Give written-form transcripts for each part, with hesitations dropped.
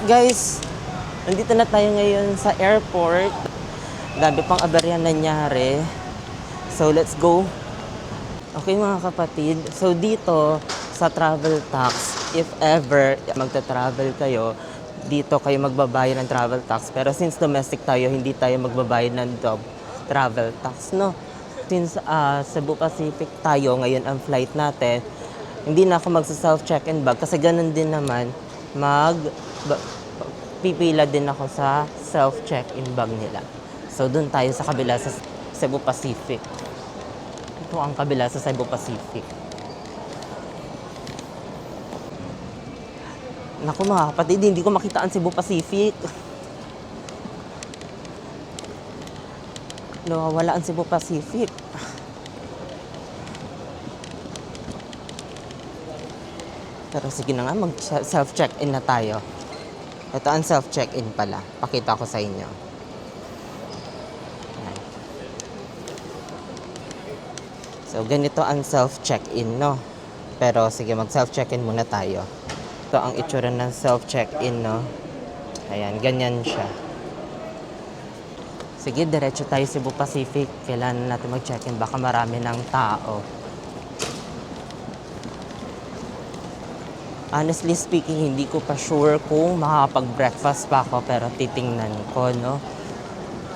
Guys, nandito na tayo ngayon sa airport. Dami pang aberya nangyari. So, let's go. Okay mga kapatid, so dito sa travel tax, if ever magta-travel kayo, dito kayo magbabayad ng travel tax. Pero since domestic tayo, hindi tayo magbabayad ng travel tax, no? Since Cebu Pacific tayo, ngayon ang flight natin, hindi na ako magsa-self-check-in bag kasi ganun din naman, pipila din ako sa self-check-in bag nila. So, dun tayo sa kabila sa Cebu Pacific. Ito ang kabila sa Cebu Pacific. Naku mga kapatid, hindi ko makita ang Cebu Pacific. Wala ang Cebu Pacific. Pero sige na nga, mag-self-check-in na tayo. Ito ang self-check-in pala. Pakita ko sa inyo. Ayan. So, ganito ang self-check-in, no? Pero sige, mag-self-check-in muna tayo. Ito ang itsura ng self-check-in, no? Ayan, ganyan siya. Sige, diretso tayo Cebu Pacific. Kailangan natin mag-check-in. Baka marami ng tao. Honestly speaking, hindi ko pa sure kung makakapag-breakfast pa ako, pero titingnan ko, no?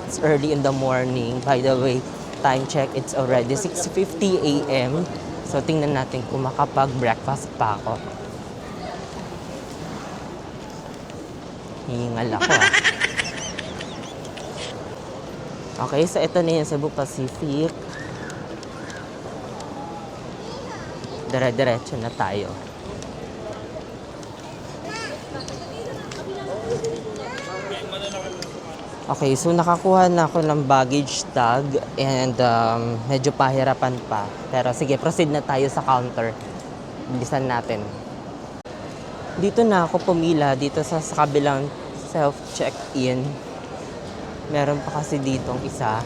It's early in the morning. By the way, time check, it's already 6:50 a.m. So, tingnan natin kung makapag-breakfast pa ako. Hihingal ako, Okay, so ito na yung Cebu Pacific. Dire-diretso na tayo. Okay, so nakakuha na ako ng baggage tag and medyo pahirapan pa. Pero sige, proceed na tayo sa counter. Bilisan natin. Dito na ako pumila, dito sa kabilang self-check-in. Meron pa kasi ditong isa.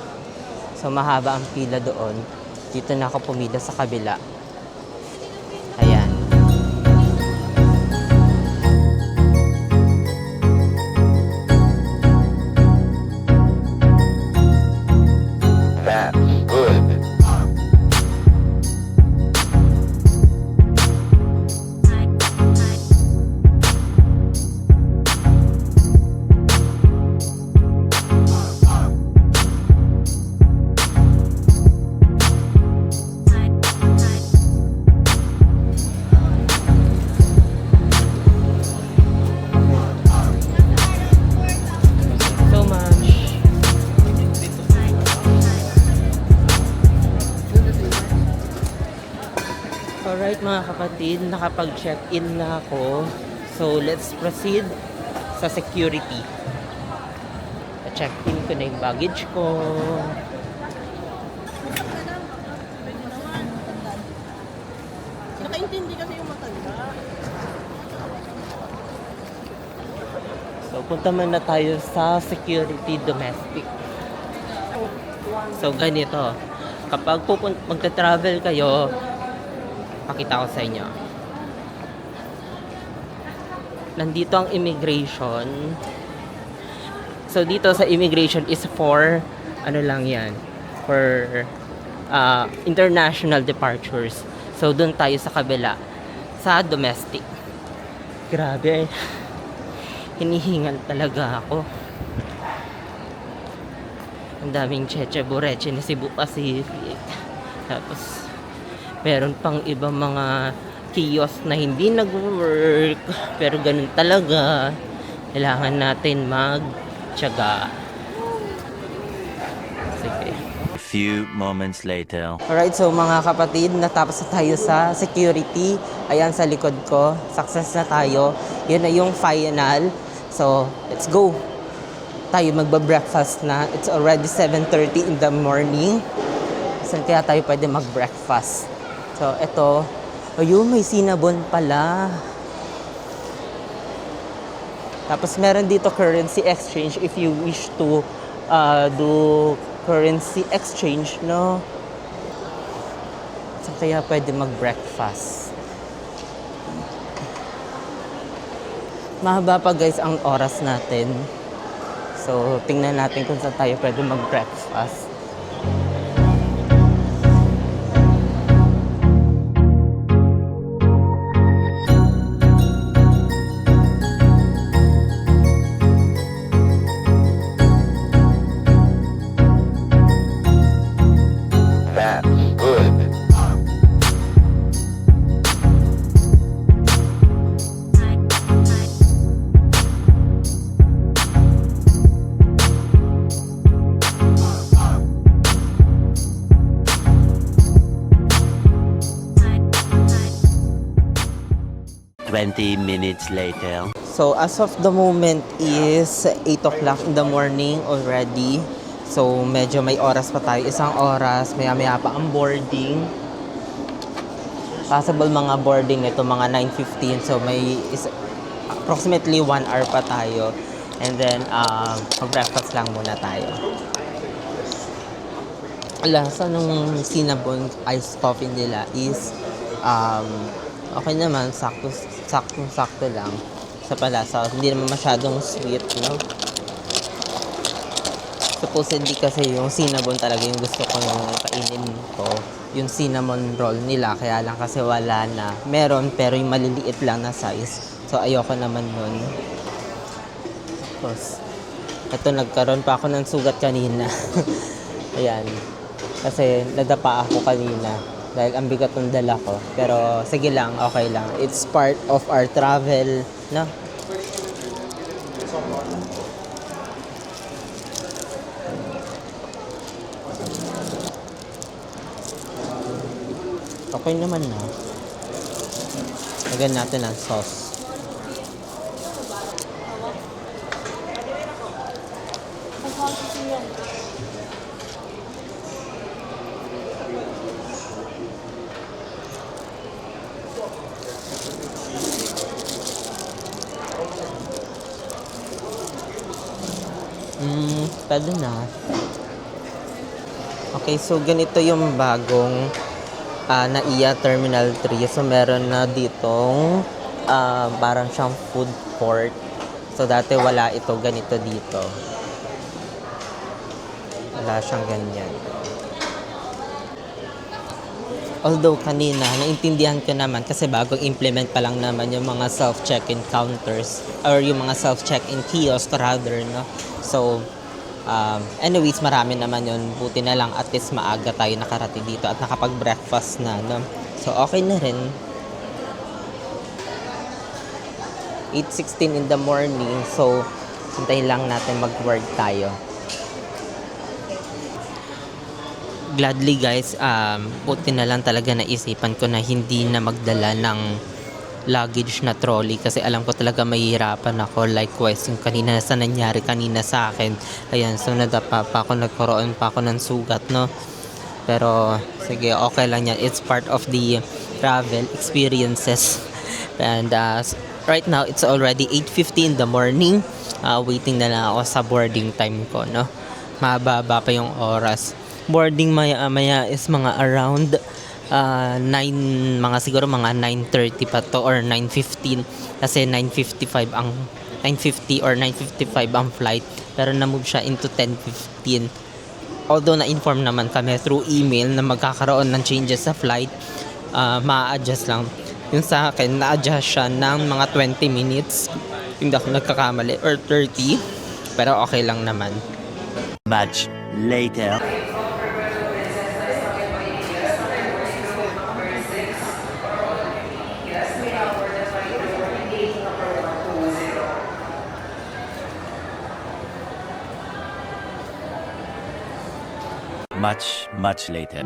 So mahaba ang pila doon. Dito na ako pumila sa kabila. Ayan. That's good. So much. Alright mga kapatid, nakapag-check-in na ako. So let's proceed sa security. Check-in ko na yung baggage ko. Nakaintindi kasi yung matanda. So punta muna tayo sa security domestic. So ganito, kapag magta-travel kayo, pakita ko sa inyo. Nandito ang immigration. So dito sa immigration is for ano lang yan, for international departures. So doon tayo sa kabila sa domestic. Grabe. Hinihingal talaga ako. Ang daming cheche bureche na Cebu Pacific. Tapos meron pang ibang mga kiosk na hindi nag-work. Pero ganun talaga. Kailangan natin magtiyaga. Sige. A few moments later. Alright, so mga kapatid, natapos na tayo sa security. Ayan sa likod ko. Success na tayo. Yun na yung final. So, let's go. Tayo magba-breakfast na. It's already 7:30 in the morning. Saan kaya tayo pwede mag-breakfast? So, ito. Ayun, may Cinnabon pala. Tapos, meron dito currency exchange if you wish to do currency exchange, no? Saan kaya pwede mag-breakfast? Mahaba pa guys ang oras natin. So, tingnan natin kung saan tayo pwede mag-breakfast. That's good. Twenty minutes later. So, as of the moment is 8 o'clock in the morning already. So, medyo may oras pa tayo. Isang oras, maya-maya pa ang boarding. Possible mga boarding nito, mga 9:15. So, approximately 1 hour pa tayo. And then, mag-breakfast lang muna tayo. Lasa ng cinnamon iced coffee nila is okay naman, sakto lang sa palasa. Hindi naman masyadong sweet, no? Supposedly kasi yung cinnamon talaga yung gusto ko yung kainin ko. Yung cinnamon roll nila, kaya lang kasi wala na. Meron, pero yung maliliit lang na size. So, ayoko naman nun. Tapos, ito nagkaroon pa ako ng sugat kanina. Ayan. Kasi nadapa ako kanina dahil ang bigat ng dala ko. Pero sige lang, okay lang. It's part of our travel, no? Okay naman na. Lagyan natin ang sauce. Pwede na. Okay, so ganito yung bagong NAIA Terminal 3. So meron na ditong parang siyang food court. So dati wala ito ganito dito. Wala siyang ganyan. Although kanina, naintindihan ko naman kasi bagong implement pa lang naman yung mga self-check-in counters or yung mga self-check-in kiosk rather, no? So, anyways, marami naman yun. Buti na lang at least maaga tayo nakarating dito at nakapag-breakfast na, no? So, okay na rin. 8:16 in the morning. So, hintayin lang natin mag-work tayo. Gladly guys, buti na lang talaga naisipan ko na hindi na magdala ng luggage na trolley kasi alam ko talaga mahihirapan ako. Likewise, yung kanina sa nangyari kanina sa akin. Ayan, so nadapa pa ako, nagkaroon pa ako ng sugat, no? Pero, sige, okay lang yan. It's part of the travel experiences. And right now, it's already 8:50 in the morning. Waiting na lang ako sa boarding time ko, no? Mababa pa yung oras. Boarding maya is mga around 9, mga siguro mga 9:30 pa to or 9:15 kasi 9:50 or 9:55 ang flight, pero na-move siya into 10:15. Although na-inform naman kami through email na magkakaroon ng changes sa flight, ma-adjust lang. Yung sa akin, na-adjust siya ng mga 20 minutes, hindi ako nagkakamali, or 30, pero okay lang naman. Much later. Much later.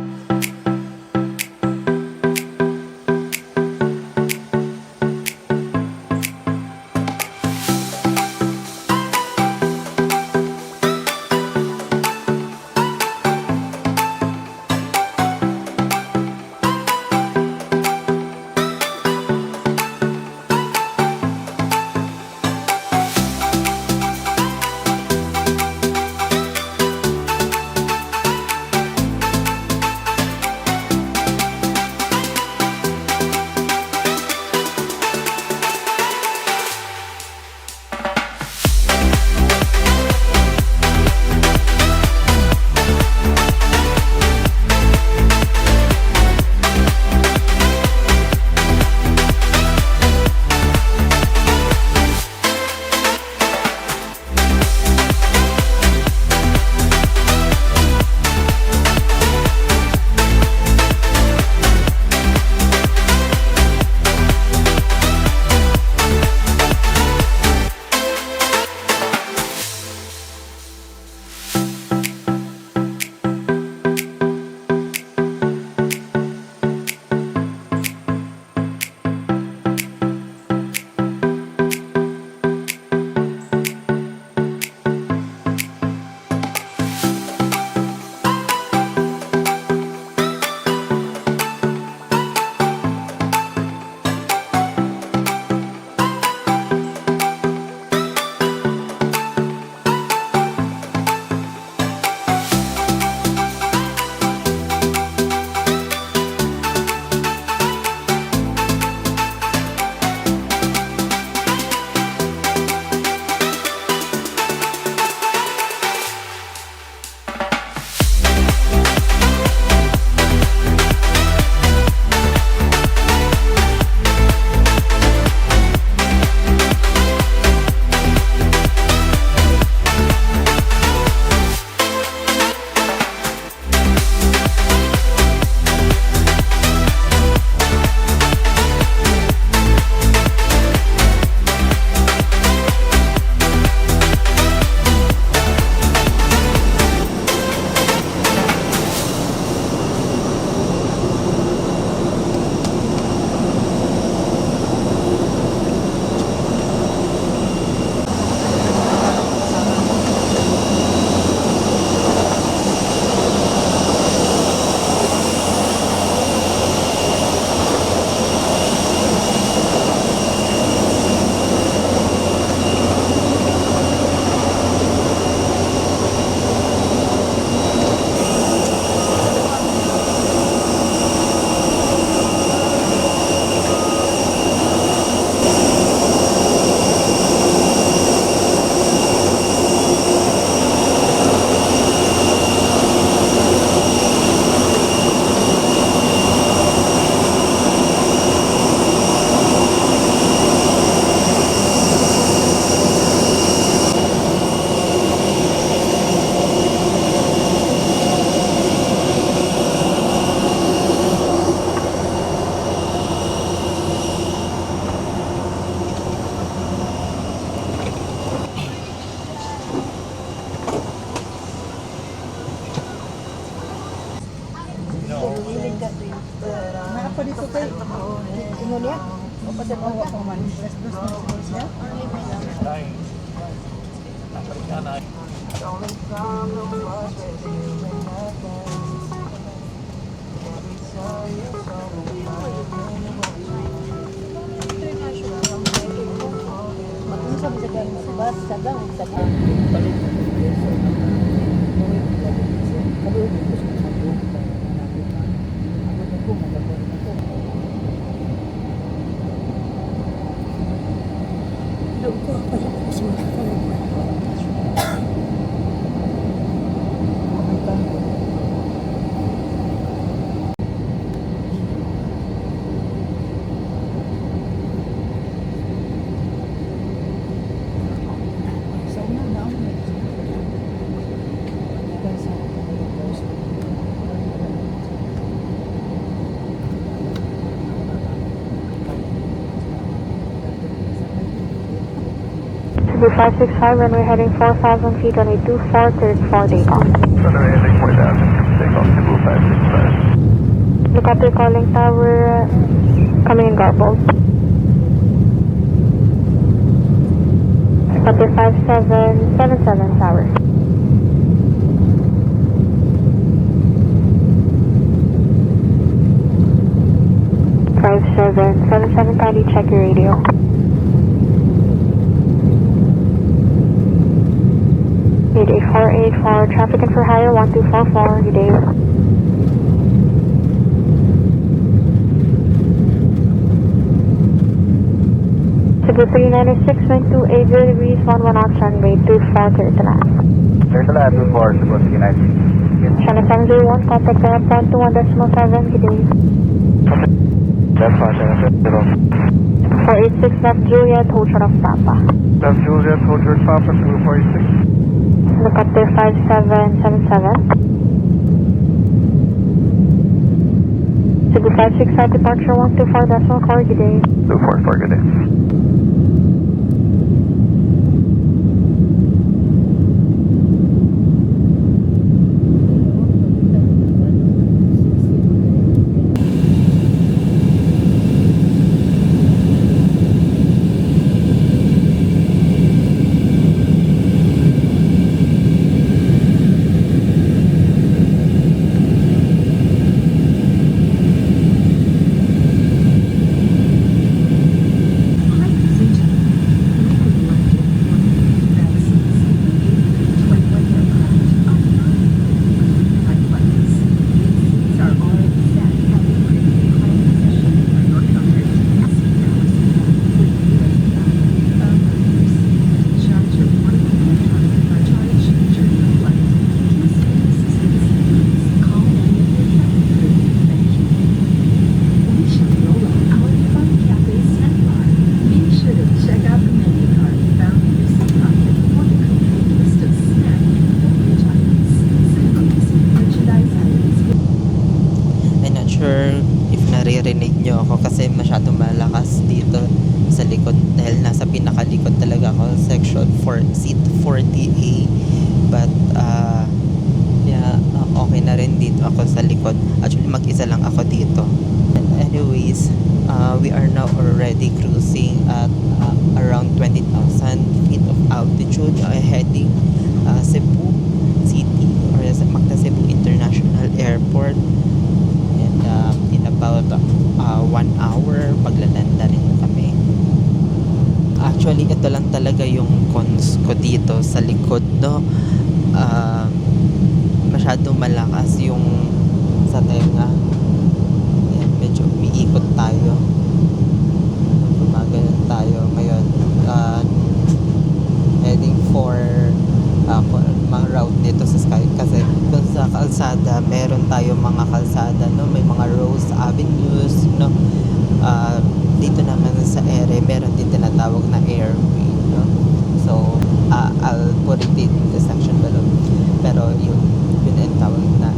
Apa dito kay ingon niya? O pa sa bawa pa man. Let's do siya. Mag-usap sa kanya sa bus, sa gang, sa gang. Cebu 565 runway heading 4,000 feet on a 24 third 4 day off. Runway heading 4,000, takeoff Cebu 565. Look up your calling tower, coming in garbled. Look up your 5777 tower. Five seven seven seven. Kindly check your radio. Need a 484 traffic and for hire 1244. Good day. Cebu 396 went to 80 degrees 11 knots runway 24 clear to land. Clear to land, 24, Cebu 396. Channel 701, contact airport 21.7, good day. That's fine, Channel 70. 486 left Juliet, hold short of Papa. Left Juliet, hold your Papa, Cebu 486. Look up there 5777. Cebu 565 departure 124.4, good day. 244, good day. Naririnig nyo ako kasi masyadong malakas dito sa likod dahil nasa pinakalikod talaga ako, section 4, seat 40A, but yeah, okay na rin dito ako sa likod. Actually mag-isa lang ako dito. And anyways, we are now already cruising at around 20,000 feet of altitude, heading Cebu City or Macta Cebu International Airport. In about 1 hour paglalanda rin kami. Actually ito lang talaga yung cons ko dito sa likod, no. Masyadong malakas yung sa tenga. Ayan, medyo umiikot tayo, gumagano'n tayo ngayon. Heading for mga route dito sa Sky kasi kung sa kalsada meron tayo mga kalsada, no, may mga Rose Avenues, no. Dito naman sa ere meron din tinatawag na airway, no. So I'll put it in the section below, pero yun ang tawag na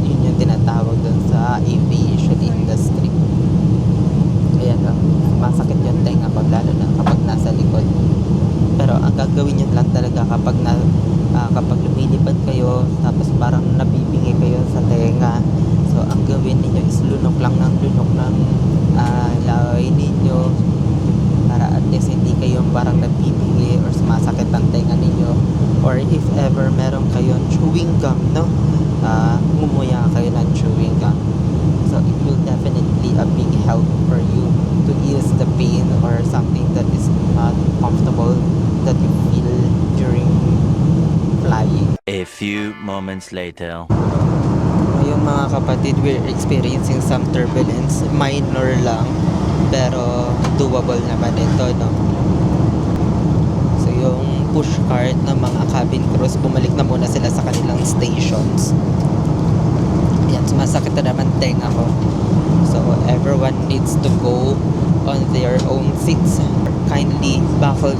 yun yung tinatawag dun sa aviation industry. Kaya masakit yung tenga pag lalo na kapag nasa likod. Pero ang gagawin nyo lang talaga kapag kapag lumilipad kayo tapos parang nabibingi kayo sa tenga, so ang gawin niyo is lang ng lunok ng laway ninyo para at least hindi kayo parang nabibigay or sumasakit ang tenga ninyo, or if ever meron kayong chewing gum, no, ngumuya kayo ng chewing gum. So it will definitely a big help for you to ease the pain or something that is not comfortable that you feel during flying. A few moments later. Yung mga kapatid, we're experiencing some turbulence, minor lang, pero doable naman ito, no? So yung push cart ng mga cabin crews, bumalik na muna sila sa kanilang stations. Yan, sumasakit na naman tenga ko. So everyone needs to go on their own seats. Kindly buckle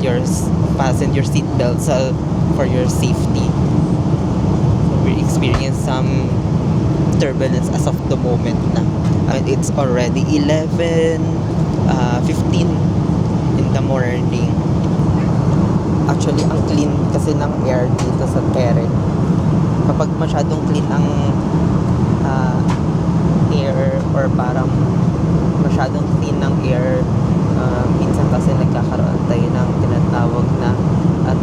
fasten your seatbelts for your safety. So we experience some turbulence as of the moment na. And it's already 11:15 in the morning. Actually, ang clean kasi ng air dito sa Tere. Kapag masyadong clean ang air or parang masyadong clean ng air, minsan kasi nagkakaroon tayo ng tinatawag na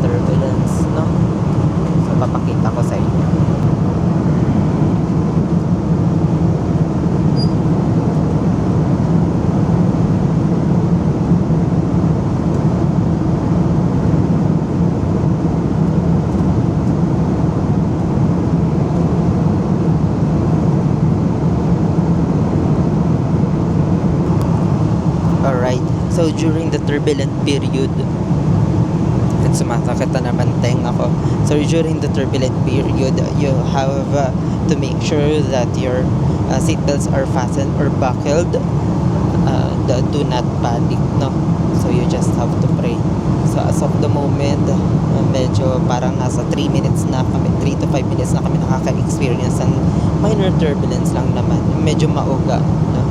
turbulence, no? So, papakita ko sa inyo. Alright, so during the turbulent period, at sumasakit na naman tenga ko. So during the turbulent period, you have to make sure that your seatbelts are fastened or buckled. Do not panic, no? So you just have to pray. So as of the moment, medyo parang nasa 3 minutes na kami, 3 to 5 minutes na kami nakaka-experience ng minor turbulence lang naman. Medyo mauga, no?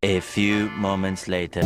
A few moments later.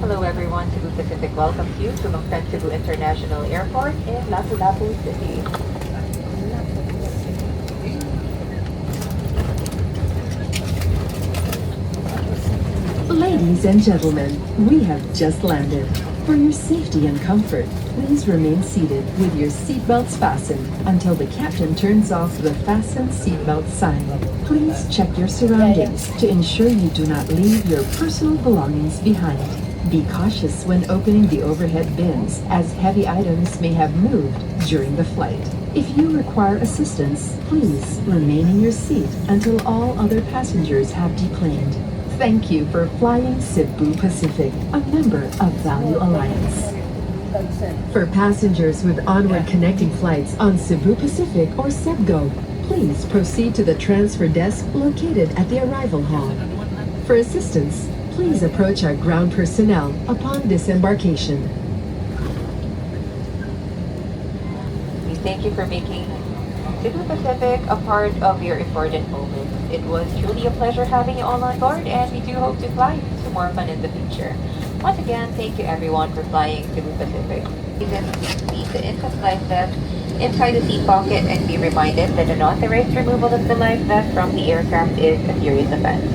Hello everyone, Cebu Pacific welcomes you to Mactan Cebu International Airport in Lapu-Lapu City. Ladies and gentlemen, we have just landed. For your safety and comfort, please remain seated with your seatbelts fastened until the captain turns off the fasten seatbelt sign. Please check your surroundings to ensure you do not leave your personal belongings behind. Be cautious when opening the overhead bins, as heavy items may have moved during the flight. If you require assistance, please remain in your seat until all other passengers have deplaned. Thank you for flying Cebu Pacific, a member of Value Alliance. For passengers with onward connecting flights on Cebu Pacific or CebGo, please proceed to the transfer desk located at the arrival hall. For assistance, please approach our ground personnel upon disembarkation. We thank you for making Cebu Pacific a part of your important moment. It was truly a pleasure having you all on board, and we do hope to fly to more fun in the future. Once again, thank you everyone for flying Cebu Pacific. Even leave the infant life vest inside the seat pocket and be reminded that unauthorized removal of the life vest from the aircraft is a serious offense.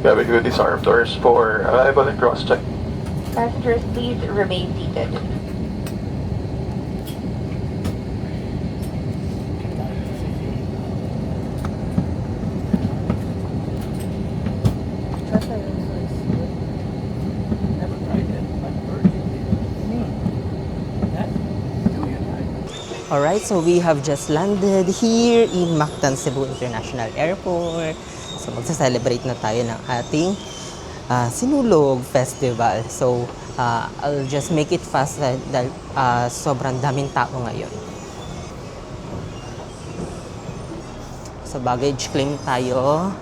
Cabin crew disarm doors for arrival and cross-check. Passengers, please remain seated. Alright, so we have just landed here in Mactan, Cebu International Airport. So magsa-celebrate na tayo ng ating Sinulog Festival. So I'll just make it fast dahil sobrang daming tao ngayon. So baggage claim tayo.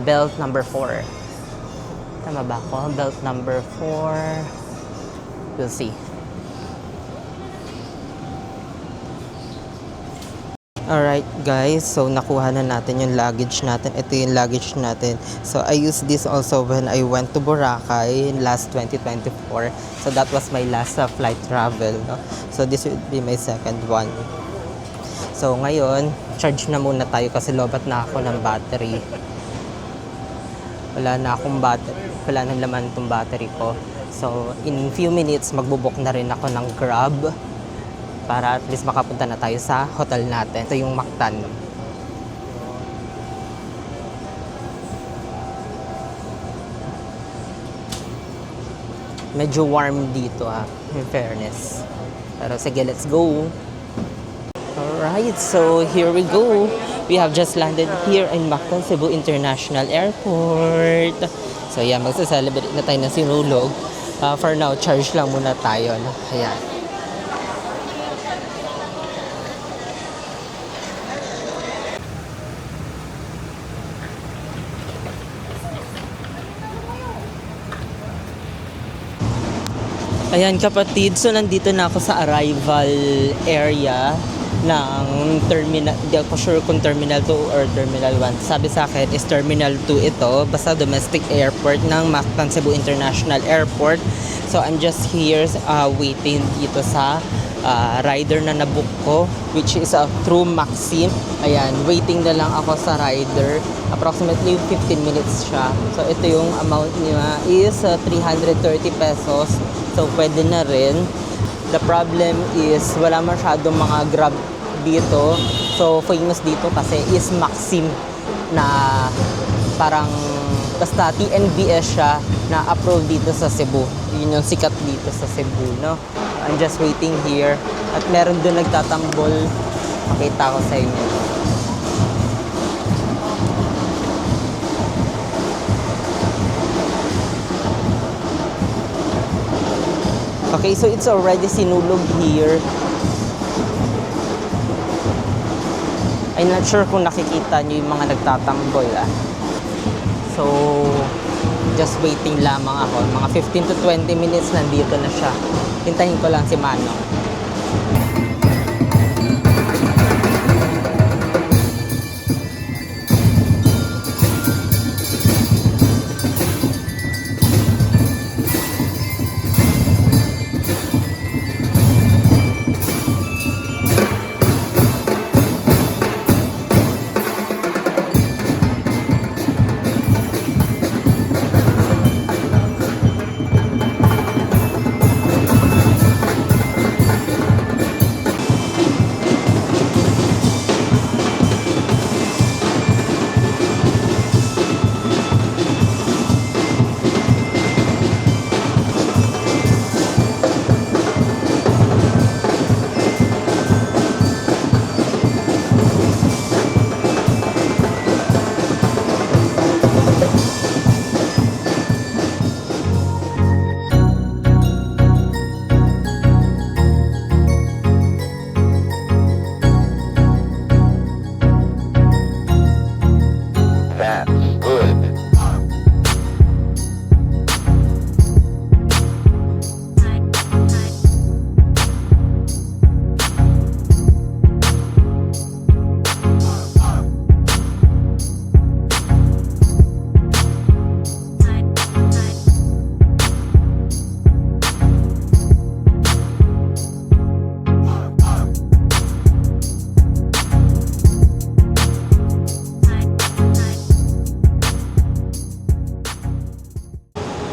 Belt number 4. Tama ba ako? Belt number 4. We'll see. Alright guys, so nakuha na natin yung luggage natin. Ito yung luggage natin. So I used this also when I went to Boracay last 2024. So that was my last flight travel. No? So this would be my second one. So ngayon, charge na muna tayo kasi lobat na ako ng battery. Wala na akong battery. Wala nang laman itong battery ko. So in few minutes, magbubok na rin ako ng Grab para at least makapunta na tayo sa hotel natin. Ito yung Mactan. Medyo warm dito in fairness. Pero sige, let's go. Alright, so here we go. We have just landed here in Mactan, Cebu International Airport. So yeah, magsa-celebrate na tayo ng Sinulog. For now, charge lang muna tayo. No? Ayan. Ayan kapatid, so nandito na ako sa arrival area ng terminal, di ako sure kung terminal 2 or terminal 1. Sabi sa akin is terminal 2 ito, basta domestic airport ng Mactan Cebu International Airport. So I'm just here waiting dito sa rider na nabook ko, which is through Maxim. Ayan, waiting na lang ako sa rider. Approximately 15 minutes siya. So ito yung amount niya is 330 pesos. So, pwede na rin. The problem is, wala masyadong mga Grab dito. So, famous dito kasi is Maxim na parang basta TNVS siya na approve dito sa Cebu. Yun yung sikat dito sa Cebu, no? I'm just waiting here. At meron doon nagtatambol. Makita ko sa inyo. Okay, so it's already Sinulog here. I'm not sure kung nakikita nyo yung mga nagtatambol. So, just waiting lamang ako. Mga 15 to 20 minutes nandito na siya. Hintayin ko lang si Manong.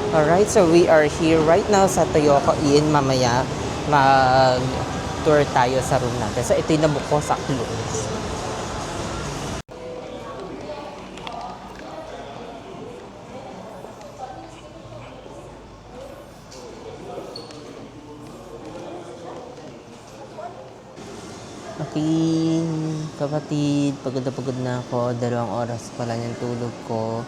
Alright, so we are here right now sa Toyoko Inn. Mamaya mag-tour tayo sa room natin. So ito yung nabuko sa close. Okay, kapatid, pagod na ako. 2 oras pa lang yung tulog ko.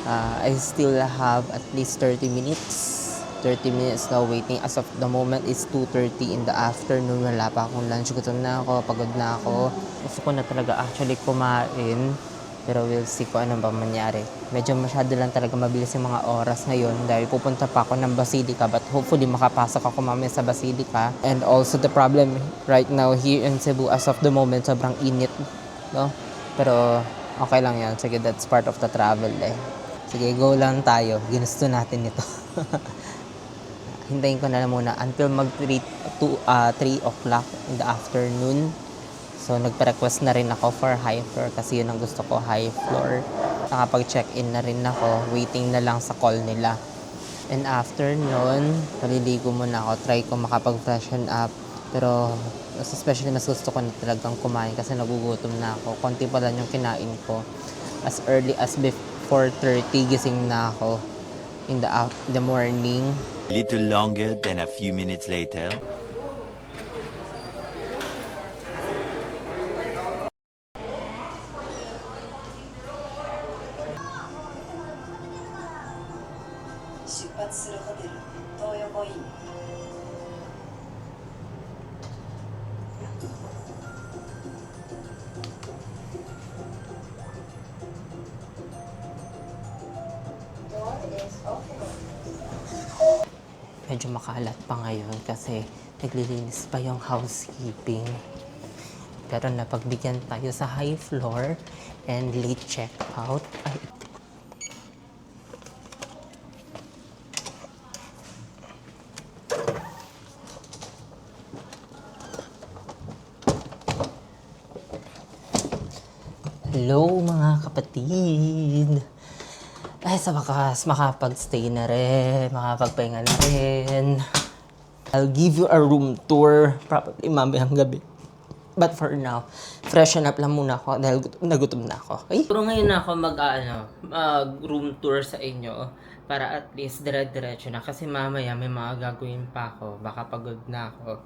I still have at least 30 minutes. 30 minutes now waiting. As of the moment, it's 2:30 in the afternoon. Wala pa akong lunch. Gutom na ako, pagod na ako. Gusto ko na talaga actually kumain. Pero we'll see kung ano ba mangyari. Medyo masyado lang talaga mabilis yung mga oras ngayon dahil pupunta pa ako ng Basilica, but hopefully makapasok ako mamaya sa Basilica. And also the problem right now here in Cebu as of the moment, sobrang init, no? Pero okay lang yan. Sige, that's part of the travel eh. Sige, go lang tayo. Ginusto natin ito. Hintayin ko na lang muna until mag 3 o'clock in the afternoon. So, nagpa-request na rin ako for high floor kasi yun ang gusto ko, high floor. Nakapag-check-in na rin ako. Waiting na lang sa call nila. And after nun, paliligo muna ako. Try ko makapag-freshen up. Pero, especially mas gusto ko na talagang kumain kasi nagugutom na ako. Konti pa lang yung kinain ko. As early as before 4:30, gising na ako in the morning. Little longer than a few minutes later. Medyo makalat pa ngayon kasi naglilinis pa yung housekeeping. Pero napagbigyan tayo sa high floor and late check-out. Ay. Hello mga kapatid! Ay, sa wakas, makapag-stay na rin, makapagpahinga na rin. I'll give you a room tour, probably mamayang gabi. But for now, freshen up lang muna ako dahil nagutom na ako. Okay? Pero ngayon na ako mag-room tour sa inyo para at least dire-diretso na. Kasi mamaya may mga gagawin pa ako, baka pagod na ako.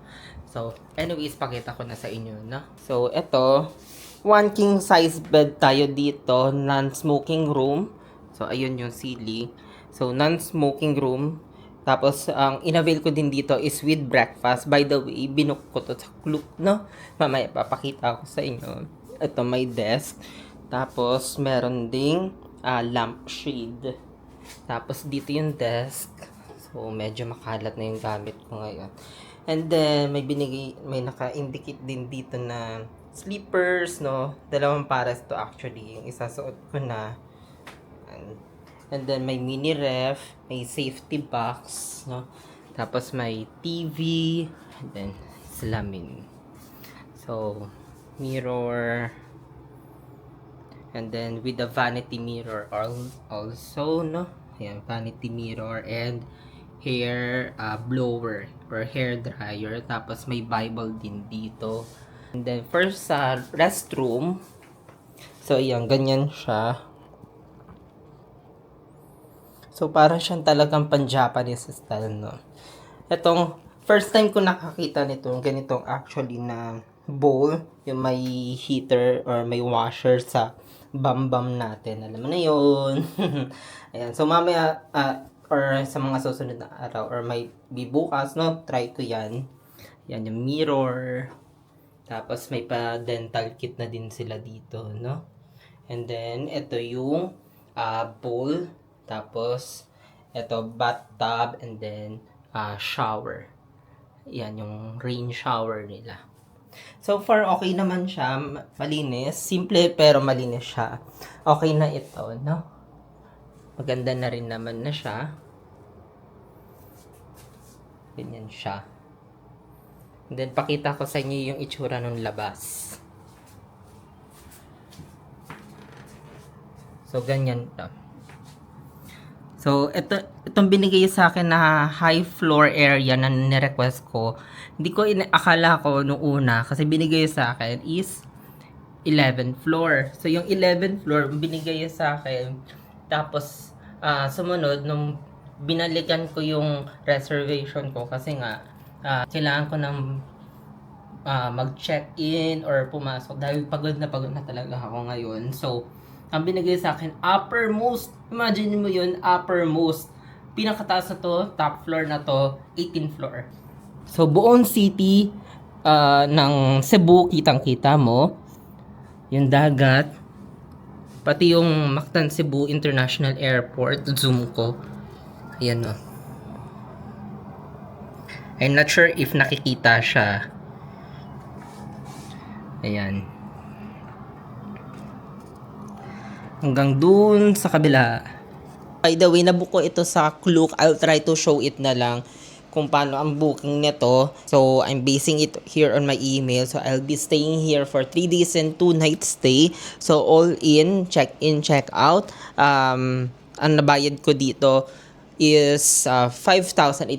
So, anyways, pakita ko na sa inyo, no? So, eto, 1 king size bed tayo dito, non-smoking room. So, ayun yung ceiling. So, non-smoking room. Tapos, ang in-avail ko din dito is with breakfast. By the way, binook ko to sa Klook, no? Mamaya, papakita ko sa inyo. Ito, may desk. Tapos, meron ding lampshade. Tapos, dito yung desk. So, medyo makalat na yung gamit ko ngayon. And then, may naka-indicate din dito na slippers, no? 2 pares to actually. Yung isa suot ko na. And then may mini ref, may safety box, no? Tapos may TV, and then salamin. So, mirror. And then with the vanity mirror also, no? Ayan, vanity mirror and hair blower or hair dryer. Tapos may Bible din dito. And then first sa restroom. So, ayan, ganyan siya. So, parang siyang talagang pan-Japanese style, no? Itong, first time ko nakakita nito, ganitong actually na bowl, yung may heater or may washer sa bambam natin. Alam mo na yun. Ayan. So, mamaya, or sa mga susunod na araw, or may bibukas, no? Try ko yan. Yan, yung mirror. Tapos, may pa-dental kit na din sila dito, no? And then, ito yung bowl. Tapos, ito, bathtub, and then, shower. Yan, yung rain shower nila. So far, okay naman siya. Malinis. Simple, pero malinis siya. Okay na ito, no? Maganda na rin naman na siya. Ganyan siya. And then, pakita ko sa inyo yung itsura ng labas. So, ganyan to. So, itong binigay sa akin na high floor area na nirequest ko, hindi ko akala ko nung una, kasi binigay sa akin is 11th floor. So, yung 11th floor, binigay sa akin. Tapos, sumunod, nung binalikan ko yung reservation ko, kasi nga, kailangan ko ng mag-check-in or pumasok dahil pagod na talaga ako ngayon. So, ang binigay sa akin, uppermost. Imagine mo yun, uppermost. Pinakataas na to, top floor na to, 18th floor. So, buong city ng Cebu, kitang-kita mo. Yung dagat. Pati yung Mactan Cebu International Airport. Zoom ko. Ayan o. I'm not sure if nakikita siya. Ayan. Hanggang dun sa kabila. By the way, nabook ko ito sa Klook. I'll try to show it na lang kung paano ang booking nito. So, I'm basing it here on my email. So, I'll be staying here for 3 days and 2 nights stay. So, all in, check out. Ang nabayad ko dito is 5,887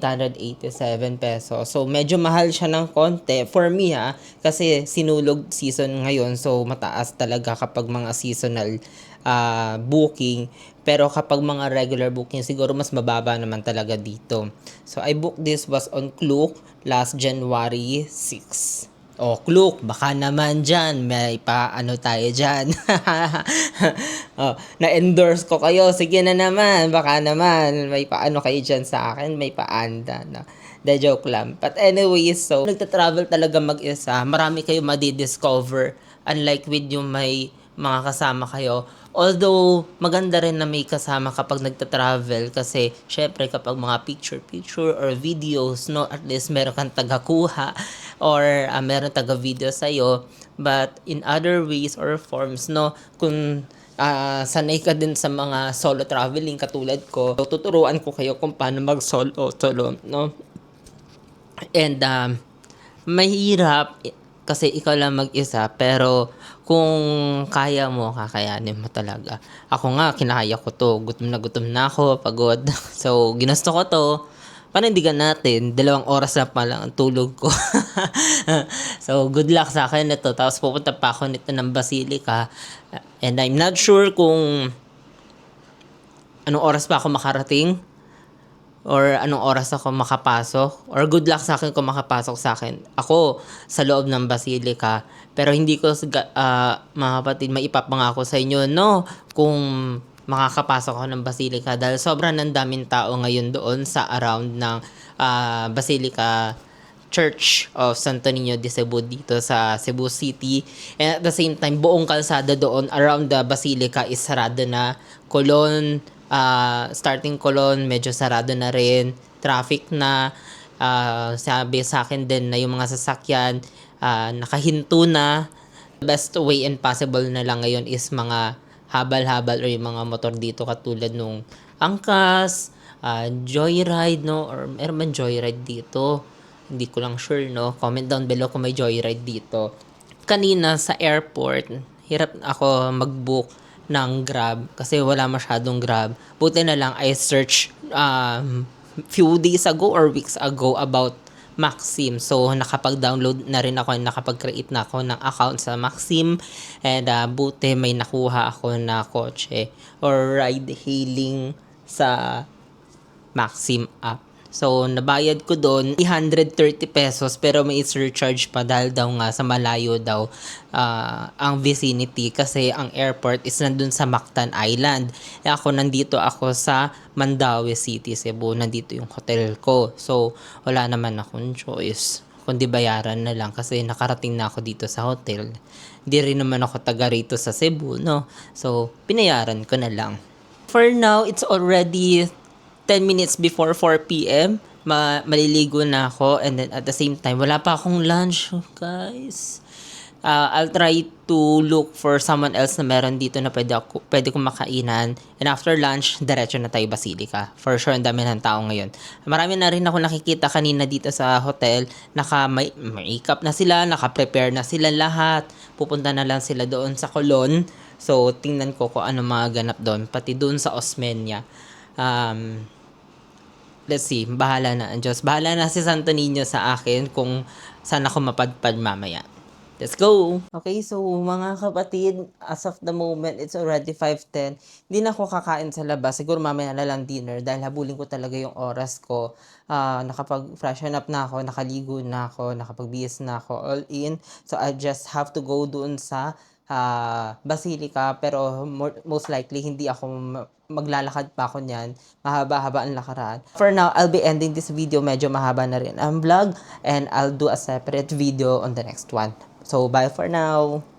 pesos. So, medyo mahal siya ng konti. For me kasi sinulog season ngayon. So, mataas talaga kapag mga seasonal booking. Pero kapag mga regular booking, siguro mas mababa naman talaga dito. So, I booked this was on Klook last January 6. Oh, Klook, baka naman dyan. May paano tayo dyan. Na-endorse ko kayo. Sige na naman. Baka naman. May paano kayo dyan sa akin. May paanda. No? The joke lang. But anyways, so, nagta-travel talaga mag-isa. Marami kayo madidiscover. Unlike with yung may mga kasama kayo. Although, maganda rin na may kasama kapag nagta-travel kasi syempre kapag mga picture or videos, no, at least meron kang tagakuha or meron taga-video sa'yo. But in other ways or forms, no, kung sanay ka din sa mga solo traveling katulad ko, so, tuturuan ko kayo kung paano mag-solo, no? And, mahirap kasi ikaw lang mag-isa, pero kung kaya mo, kakayanin mo talaga. Ako nga, kinakaya ko to. Gutom na ako, pagod. So, ginusto ko to. Panindigan natin, 2 oras na pa lang ang tulog ko. So, good luck sa akin ito. Tapos pupunta pa ako nito ng Basilica. And I'm not sure kung anong oras pa ako makarating or anong oras ako makapasok, or good luck sa akin kung makapasok sa akin ako sa loob ng Basilica. Pero hindi ko mga kapatid maipapangako sa inyo, no, kung makakapasok ako ng Basilica dahil sobrang daming tao ngayon doon sa around ng Basilica Church of Santo Niño de Cebu dito sa Cebu City. And at the same time, buong kalsada doon around the Basilica is sarado na. Colon, starting Colon, medyo sarado na rin. Traffic na. Sabi sa akin din na yung mga sasakyan nakahinto na. Best way and possible na lang ngayon is mga habal-habal or yung mga motor dito katulad nung angkas, joyride, no? Or meron man joyride dito? Hindi ko lang sure, no? Comment down below kung may joyride dito. Kanina sa airport, hirap ako mag-book ng Grab kasi wala masyadong Grab. Buti na lang I search few days ago or weeks ago about Maxim. So, nakapag-download na rin ako, nakapag-create na ako ng account sa Maxim. And buti may nakuha ako na kotse or ride-hailing sa Maxim app. So, nabayad ko doon 130 pesos pero may surcharge pa dahil daw nga sa malayo daw ang vicinity kasi ang airport is nandun sa Mactan Island. Nandito ako sa Mandaue City, Cebu. Nandito yung hotel ko. So, wala naman akong choice kundi bayaran na lang kasi nakarating na ako dito sa hotel. Hindi rin naman ako taga rito sa Cebu, no? So, pinayaran ko na lang. For now, it's already 10 minutes before 4 p.m. Maliligo na ako and then at the same time, wala pa akong lunch, guys. I'll try to look for someone else na meron dito na pwede kong makainan. And after lunch, diretso na tayo Basilica. For sure, ang dami ng tao ngayon. Marami na rin ako nakikita kanina dito sa hotel. Naka-makeup na sila, naka-prepare na sila lahat. Pupunta na lang sila doon sa Colon. So, tingnan ko kung ano mga ganap doon. Pati doon sa Osmeña. let's see, bahala na ang Diyos. Bahala na si Santo Niño sa akin kung saan ako mapadpad mamaya. Let's go! Okay, so mga kapatid, as of the moment, it's already 5:10. Hindi na ako kakain sa labas. Siguro mamaya na lang dinner dahil habulin ko talaga yung oras ko. Nakapag-freshen up na ako, nakaligo na ako, nakapag-BS na ako, all in. So I just have to go doon sa Basilica, pero most likely hindi ako maglalakad pa ako niyan. Mahaba-haba ang lakaran. For now, I'll be ending this video. Medyo mahaba na rin ang vlog and I'll do a separate video on the next one. So, bye for now.